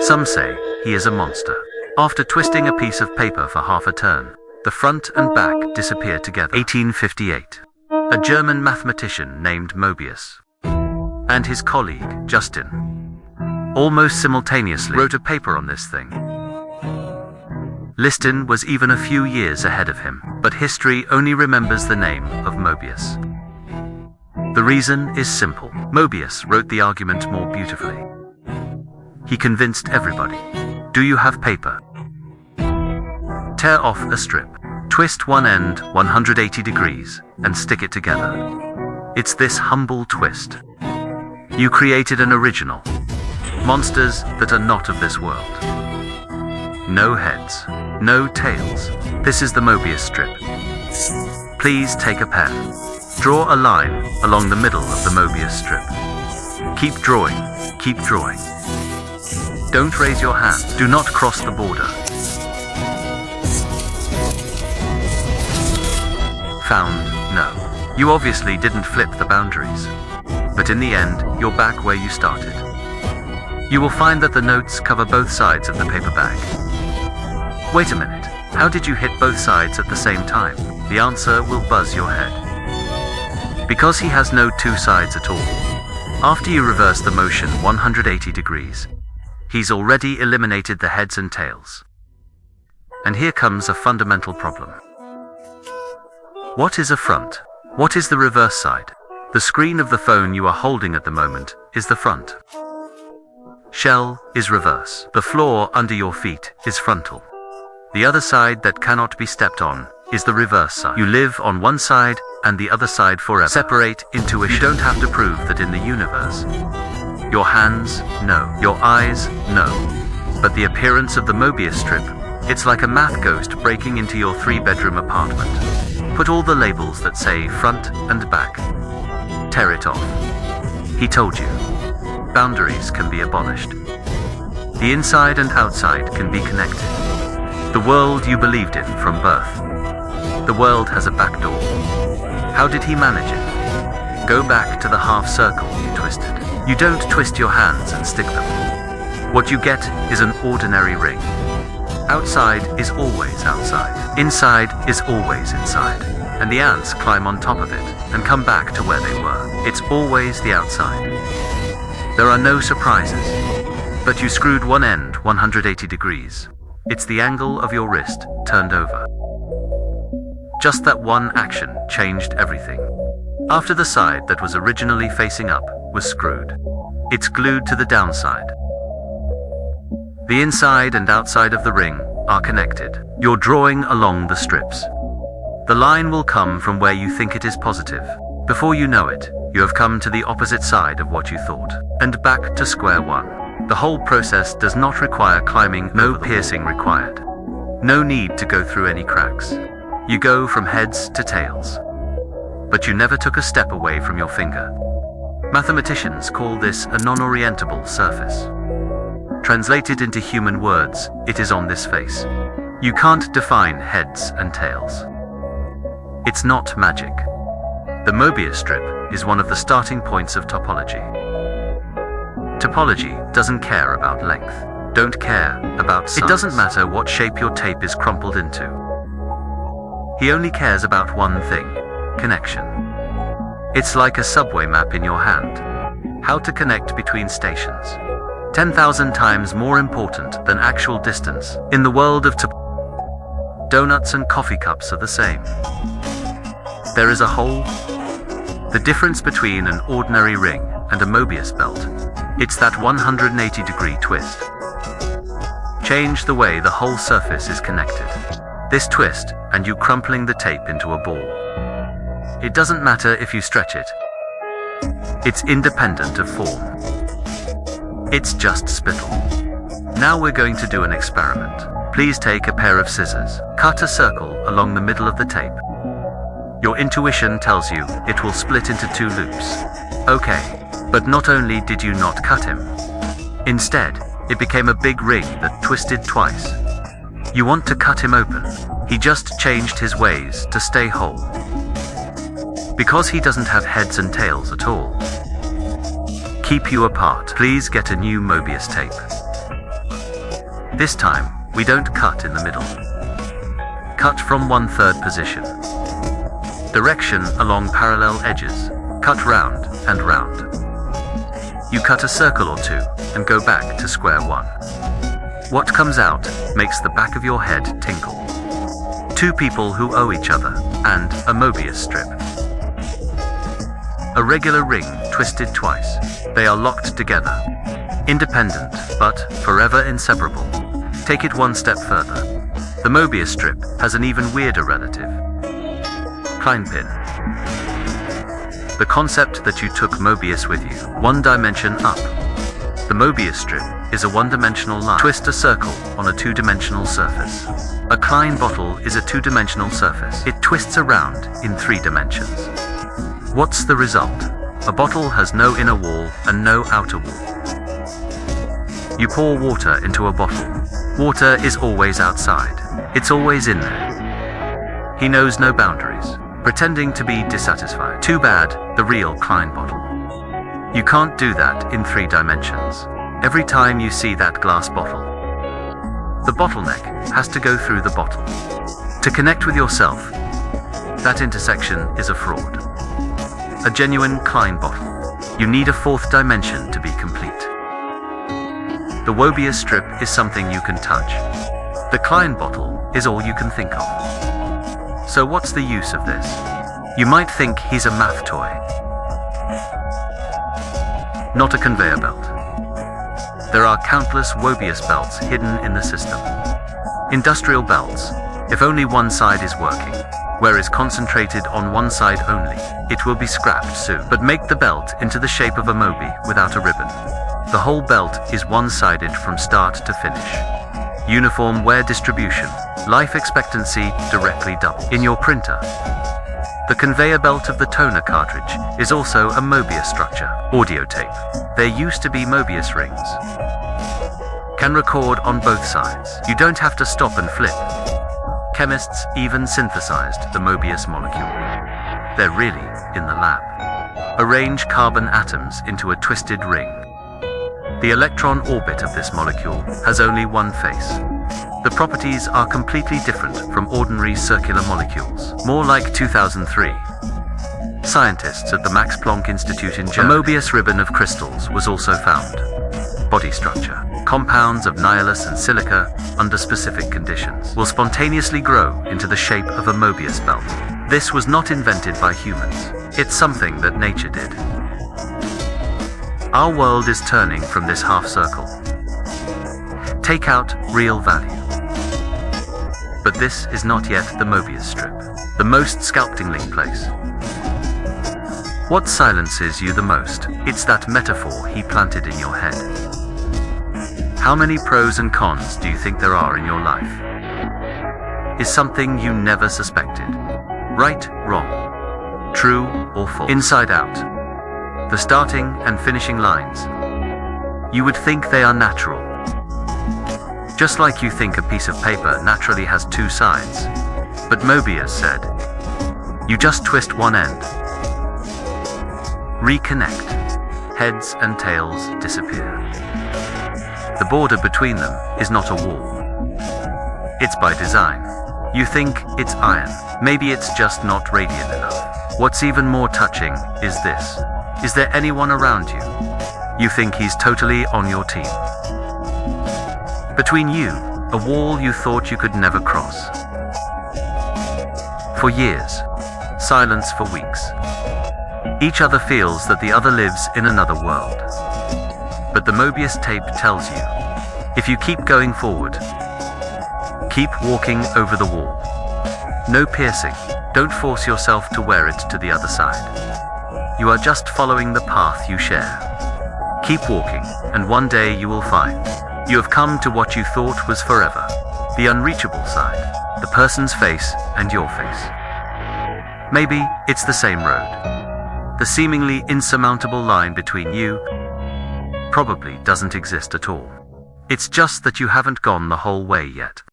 Some say he is a monster. After twisting a piece of paper for half a turn, the front and back disappear together. 1858. A German mathematician named Möbius and his colleague, Justin, almost simultaneously wrote a paper on this thing. Liston was even a few years ahead of him, but history only remembers the name of Möbius. The reason is simple. Möbius wrote the argument more beautifully. He convinced everybody. Do you have paper? Tear off a strip. Twist one end 180 degrees and stick it together. It's this humble twist. You created an original. Monsters that are not of this world. No heads, no tails. This is the Möbius strip. Please take a pen. Draw a line along the middle of the Möbius strip. Keep drawing, keep drawing. Don't raise your hand. Do not cross the border. Found? No. You obviously didn't flip the boundaries. But in the end, you're back where you started. You will find that the notes cover both sides of the paper bag. Wait a minute. How did you hit both sides at the same time? The answer will buzz your head. Because he has no two sides at all. After you reverse the motion 180 degrees, he's already eliminated the heads and tails. And here comes a fundamental problem. What is a front? What is the reverse side? The screen of the phone you are holding at the moment is the front. Shell is reverse. The floor under your feet is frontal. The other side that cannot be stepped on is the reverse side. You live on one side and the other side forever. Separate intuition. You don't have to prove that in the universe. Your hands, no. Your eyes, no. But the appearance of the Möbius strip, it's like a math ghost breaking into your 3-bedroom apartment. Put all the labels that say front and back. Tear it off. He told you. Boundaries can be abolished. The inside and outside can be connected. The world you believed in from birth. The world has a back door. How did he manage it? Go back to the half circle you twisted. You don't twist your hands and stick them. What you get is an ordinary ring. Outside is always outside. Inside is always inside. And the ants climb on top of it and come back to where they were. It's always the outside. There are no surprises. But you screwed one end 180 degrees. It's the angle of your wrist turned over. Just that one action changed everything. After the side that was originally facing up was screwed, it's glued to the downside. The inside and outside of the ring are connected. You're drawing along the strips. The line will come from where you think it is positive. Before you know it, you have come to the opposite side of what you thought, and back to square one. The whole process does not require climbing, no piercing required. No need to go through any cracks. You go from heads to tails. But you never took a step away from your finger. Mathematicians call this a non-orientable surface. Translated into human words, it is on this face. You can't define heads and tails. It's not magic. The Möbius strip is one of the starting points of topology. Topology doesn't care about length, don't care about size. It doesn't matter what shape your tape is crumpled into. He only cares about one thing, connection. It's like a subway map in your hand. How to connect between stations. 10,000 times more important than actual distance. In the world of donuts and coffee cups are the same. There is a hole. The difference between an ordinary ring and a Möbius belt, it's that 180-degree twist. Change the way the whole surface is connected. This twist, and you crumpling the tape into a ball. It doesn't matter if you stretch it. It's independent of form. It's just spittle. Now we're going to do an experiment. Please take a pair of scissors. Cut a circle along the middle of the tape. Your intuition tells you it will split into 2 loops. Okay, but not only did you not cut him. Instead, it became a big ring that twisted twice. You want to cut him open. He just changed his ways to stay whole. Because he doesn't have heads and tails at all. Keep you apart. Please get a new Möbius tape. This time, we don't cut in the middle. Cut from 1/3 position. Direction along parallel edges. Cut round and round. You cut a circle or two and go back to square one. What comes out makes the back of your head tingle. Two people who owe each other, and a Möbius strip. A regular ring twisted twice. They are locked together. Independent, but forever inseparable. Take it one step further. The Möbius strip has an even weirder relative. Kleinpin. The concept that you took Möbius with you, one dimension up. The Möbius strip is a one-dimensional line. Twist a circle on a two-dimensional surface. A Klein bottle is a two-dimensional surface. It twists around in 3 dimensions. What's the result? A bottle has no inner wall and no outer wall. You pour water into a bottle. Water is always outside. It's always in there. He knows no boundaries, pretending to be dissatisfied. Too bad, the real Klein bottle. You can't do that in 3 dimensions. Every time you see that glass bottle, the bottleneck has to go through the bottle. To connect with yourself, that intersection is a fraud. A genuine Klein bottle. You need a 4th dimension to be complete. The Möbius strip is something you can touch. The Klein bottle is all you can think of. So what's the use of this? You might think he's a math toy. Not a conveyor belt. There are countless Möbius belts hidden in the system. Industrial belts. If only one side is working, where is concentrated on one side only, it will be scrapped soon. But make the belt into the shape of a Möbi without a ribbon. The whole belt is one-sided from start to finish. Uniform wear distribution. Life expectancy directly double. In your printer. The conveyor belt of the toner cartridge is also a Möbius structure. Audio tape. There used to be Möbius rings. Can record on both sides. You don't have to stop and flip. Chemists even synthesized the Möbius molecule. They're really in the lab. Arrange carbon atoms into a twisted ring. The electron orbit of this molecule has only one face. The properties are completely different from ordinary circular molecules, more like 2003. Scientists at the Max Planck Institute in Germany. A Möbius ribbon of crystals was also found. Body structure. Compounds of nihilus and silica, under specific conditions, will spontaneously grow into the shape of a Möbius belt. This was not invented by humans. It's something that nature did. Our world is turning from this half circle. Take out real value. But this is not yet the Möbius strip, the most scalp-tingling place. What silences you the most? It's that metaphor he planted in your head. How many pros and cons do you think there are in your life? Is something you never suspected. Right, wrong, true or false, inside out. The starting and finishing lines. You would think they are natural. Just like you think a piece of paper naturally has 2 sides. But Möbius said, you just twist one end. Reconnect. Heads and tails disappear. The border between them is not a wall. It's by design. You think it's iron. Maybe it's just not radiant enough. What's even more touching is this. Is there anyone around you? You think he's totally on your team. Between you, a wall you thought you could never cross. For years. Silence for weeks. Each other feels that the other lives in another world. But the Möbius tape tells you, if you keep going forward, keep walking over the wall. No piercing. Don't force yourself to wear it to the other side. You are just following the path you share. Keep walking, and one day you will find you have come to what you thought was forever. The unreachable side. The person's face and your face. Maybe it's the same road. The seemingly insurmountable line between you probably doesn't exist at all. It's just that you haven't gone the whole way yet.